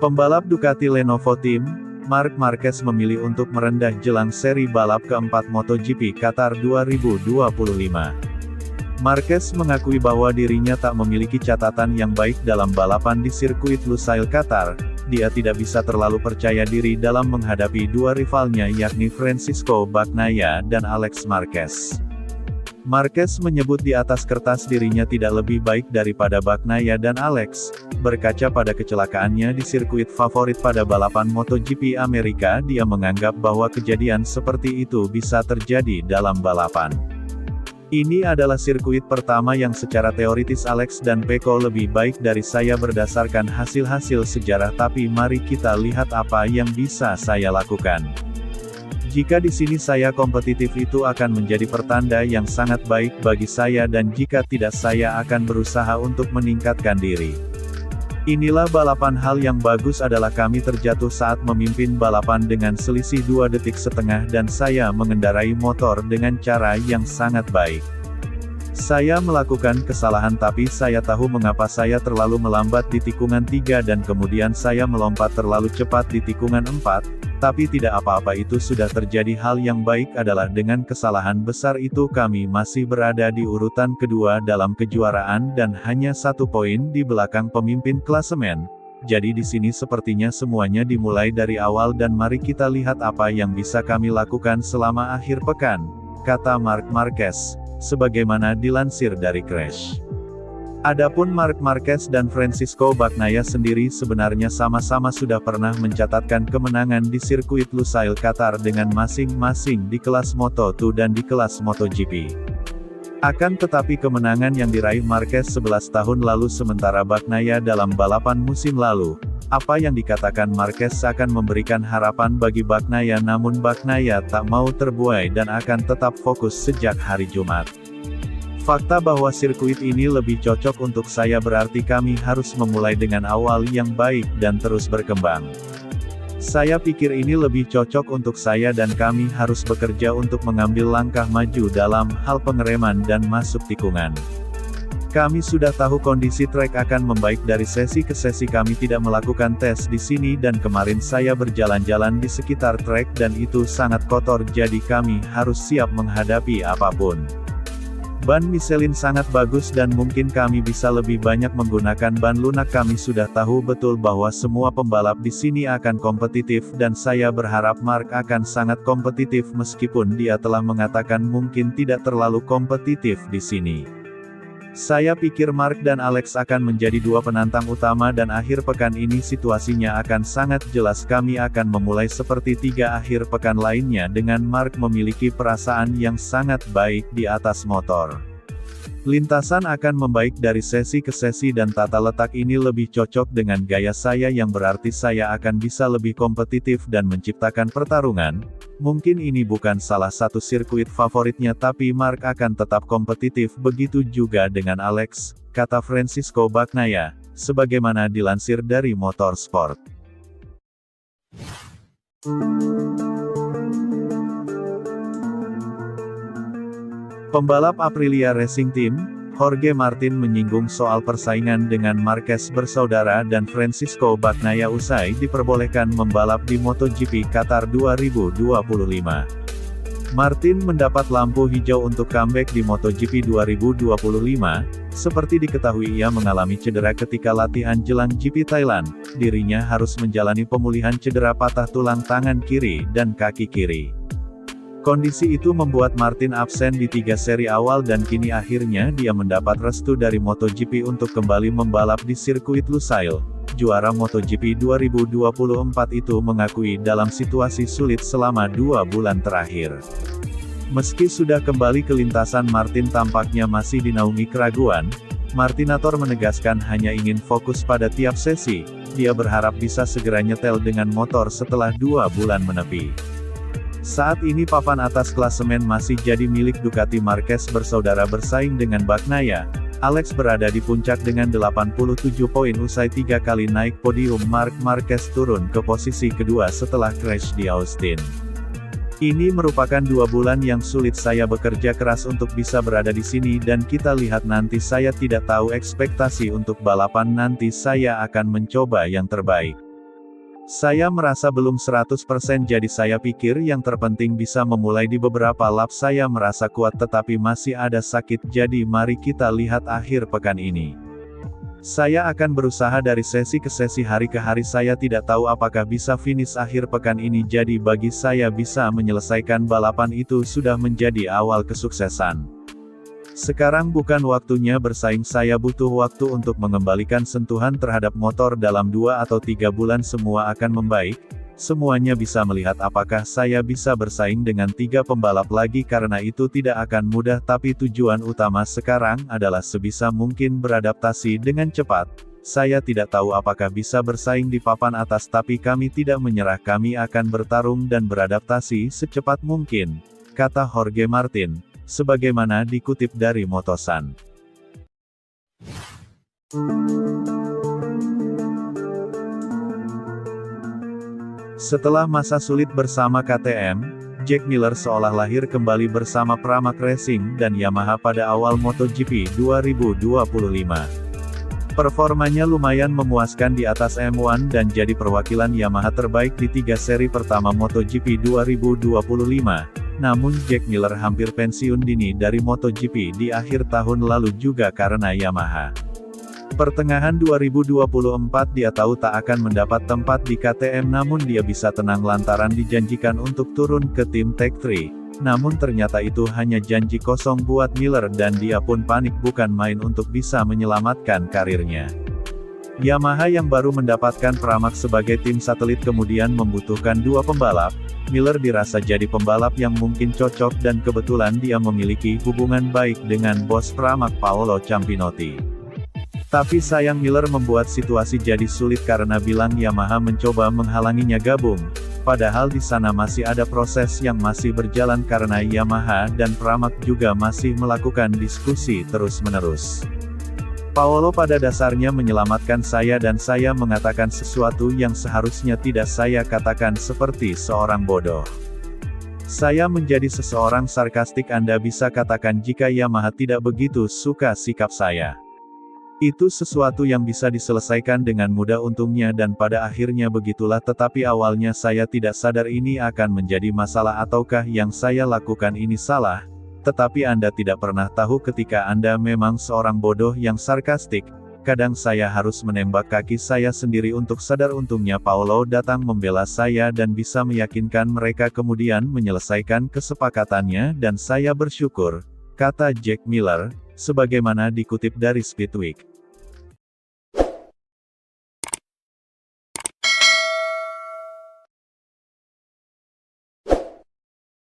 Pembalap Ducati Lenovo Team, Marc Marquez memilih untuk merendah jelang seri balap keempat MotoGP Qatar 2025. Marquez mengakui bahwa dirinya tak memiliki catatan yang baik dalam balapan di sirkuit Lusail Qatar. Dia tidak bisa terlalu percaya diri dalam menghadapi dua rivalnya yakni Francisco Bagnaia dan Alex Marquez. Marquez menyebut di atas kertas dirinya tidak lebih baik daripada Bagnaia dan Alex. Berkaca pada kecelakaannya di sirkuit favorit pada balapan MotoGP Amerika, dia menganggap bahwa kejadian seperti itu bisa terjadi dalam balapan. Ini adalah sirkuit pertama yang secara teoritis Alex dan Pecco lebih baik dari saya berdasarkan hasil-hasil sejarah, tapi mari kita lihat apa yang bisa saya lakukan. Jika di sini saya kompetitif, itu akan menjadi pertanda yang sangat baik bagi saya, dan jika tidak, saya akan berusaha untuk meningkatkan diri. Inilah balapan. Hal yang bagus adalah kami terjatuh saat memimpin balapan dengan selisih 2,5 detik, dan saya mengendarai motor dengan cara yang sangat baik. Saya melakukan kesalahan, tapi saya tahu mengapa saya terlalu melambat di tikungan 3 dan kemudian saya melompat terlalu cepat di tikungan 4. Tapi tidak apa-apa, itu sudah terjadi. Hal yang baik adalah dengan kesalahan besar itu kami masih berada di urutan kedua dalam kejuaraan dan hanya 1 poin di belakang pemimpin klasemen. Jadi di sini sepertinya semuanya dimulai dari awal, dan mari kita lihat apa yang bisa kami lakukan selama akhir pekan, kata Marc Marquez, sebagaimana dilansir dari Crash. Adapun Marc Marquez dan Francisco Bagnaia sendiri sebenarnya sama-sama sudah pernah mencatatkan kemenangan di sirkuit Lusail Qatar dengan masing-masing di kelas Moto2 dan di kelas MotoGP. Akan tetapi kemenangan yang diraih Marquez 11 tahun lalu sementara Bagnaia dalam balapan musim lalu. Apa yang dikatakan Marquez akan memberikan harapan bagi Bagnaia, namun Bagnaia tak mau terbuai dan akan tetap fokus sejak hari Jumat. Fakta bahwa sirkuit ini lebih cocok untuk saya berarti kami harus memulai dengan awal yang baik dan terus berkembang. Saya pikir ini lebih cocok untuk saya dan kami harus bekerja untuk mengambil langkah maju dalam hal pengereman dan masuk tikungan. Kami sudah tahu kondisi trek akan membaik dari sesi ke sesi. Kami tidak melakukan tes di sini dan kemarin saya berjalan-jalan di sekitar trek dan itu sangat kotor, jadi kami harus siap menghadapi apapun. Ban Michelin sangat bagus dan mungkin kami bisa lebih banyak menggunakan ban lunak. Kami sudah tahu betul bahwa semua pembalap di sini akan kompetitif dan saya berharap Marc akan sangat kompetitif meskipun dia telah mengatakan mungkin tidak terlalu kompetitif di sini. Saya pikir Marc dan Alex akan menjadi dua penantang utama dan akhir pekan ini situasinya akan sangat jelas. Kami akan memulai seperti 3 akhir pekan lainnya dengan Marc memiliki perasaan yang sangat baik di atas motor. Lintasan akan membaik dari sesi ke sesi dan tata letak ini lebih cocok dengan gaya saya yang berarti saya akan bisa lebih kompetitif dan menciptakan pertarungan. Mungkin ini bukan salah satu sirkuit favoritnya tapi Marc akan tetap kompetitif, begitu juga dengan Alex, kata Francisco Bagnaia, sebagaimana dilansir dari Motorsport. Pembalap Aprilia Racing Team, Jorge Martin menyinggung soal persaingan dengan Marquez bersaudara dan Francisco Bagnaia usai diperbolehkan membalap di MotoGP Qatar 2025. Martin mendapat lampu hijau untuk comeback di MotoGP 2025. Seperti diketahui ia mengalami cedera ketika latihan jelang GP Thailand. Dirinya harus menjalani pemulihan cedera patah tulang tangan kiri dan kaki kiri. Kondisi itu membuat Martin absen di 3 seri awal dan kini akhirnya dia mendapat restu dari MotoGP untuk kembali membalap di sirkuit Lusail. Juara MotoGP 2024 itu mengakui dalam situasi sulit selama 2 bulan terakhir. Meski sudah kembali ke lintasan, Martin tampaknya masih dinaungi keraguan. Martinator menegaskan hanya ingin fokus pada tiap sesi. Dia berharap bisa segera nyetel dengan motor setelah 2 bulan menepi. Saat ini papan atas klasemen masih jadi milik Ducati. Marquez bersaudara bersaing dengan Bagnaia. Alex berada di puncak dengan 87 poin usai 3 kali naik podium. Marc Marquez turun ke posisi kedua setelah crash di Austin. Ini merupakan 2 bulan yang sulit saya bekerja keras untuk bisa berada di sini dan kita lihat nanti saya tidak tahu ekspektasi untuk balapan nanti saya akan mencoba yang terbaik. Saya merasa belum 100% jadi saya pikir yang terpenting bisa memulai di beberapa lap saya merasa kuat tetapi masih ada sakit jadi mari kita lihat akhir pekan ini. Saya akan berusaha dari sesi ke sesi hari ke hari saya tidak tahu apakah bisa finish akhir pekan ini jadi bagi saya bisa menyelesaikan balapan itu sudah menjadi awal kesuksesan. Sekarang bukan waktunya bersaing saya butuh waktu untuk mengembalikan sentuhan terhadap motor dalam 2 atau 3 bulan semua akan membaik. Semuanya bisa melihat apakah saya bisa bersaing dengan 3 pembalap lagi karena itu tidak akan mudah tapi tujuan utama sekarang adalah sebisa mungkin beradaptasi dengan cepat. Saya tidak tahu apakah bisa bersaing di papan atas tapi kami tidak menyerah kami akan bertarung dan beradaptasi secepat mungkin, kata Jorge Martin, sebagaimana dikutip dari Motosan. Setelah masa sulit bersama KTM, Jack Miller seolah lahir kembali bersama Pramac Racing dan Yamaha pada awal MotoGP 2025. Performanya lumayan memuaskan di atas M1 dan jadi perwakilan Yamaha terbaik di 3 seri pertama MotoGP 2025. Namun Jack Miller hampir pensiun dini dari MotoGP di akhir tahun lalu juga karena Yamaha. Pertengahan 2024 dia tahu tak akan mendapat tempat di KTM namun dia bisa tenang lantaran dijanjikan untuk turun ke tim Tech3. Namun ternyata itu hanya janji kosong buat Miller dan dia pun panik bukan main untuk bisa menyelamatkan karirnya. Yamaha yang baru mendapatkan Pramac sebagai tim satelit kemudian membutuhkan 2 pembalap. Miller dirasa jadi pembalap yang mungkin cocok dan kebetulan dia memiliki hubungan baik dengan bos Pramac Paolo Ciampinotti. Tapi sayang Miller membuat situasi jadi sulit karena bilang Yamaha mencoba menghalanginya gabung. Padahal di sana masih ada proses yang masih berjalan karena Yamaha dan Pramac juga masih melakukan diskusi terus-menerus. Paolo pada dasarnya menyelamatkan saya dan saya mengatakan sesuatu yang seharusnya tidak saya katakan seperti seorang bodoh. Saya menjadi seseorang sarkastik Anda bisa katakan jika Yamaha tidak begitu suka sikap saya. Itu sesuatu yang bisa diselesaikan dengan mudah untungnya dan pada akhirnya begitulah tetapi awalnya saya tidak sadar ini akan menjadi masalah ataukah yang saya lakukan ini salah. Tetapi Anda tidak pernah tahu ketika Anda memang seorang bodoh yang sarkastik. Kadang saya harus menembak kaki saya sendiri untuk sadar untungnya Paolo datang membela saya dan bisa meyakinkan mereka kemudian menyelesaikan kesepakatannya dan saya bersyukur, kata Jack Miller, sebagaimana dikutip dari Speedweek.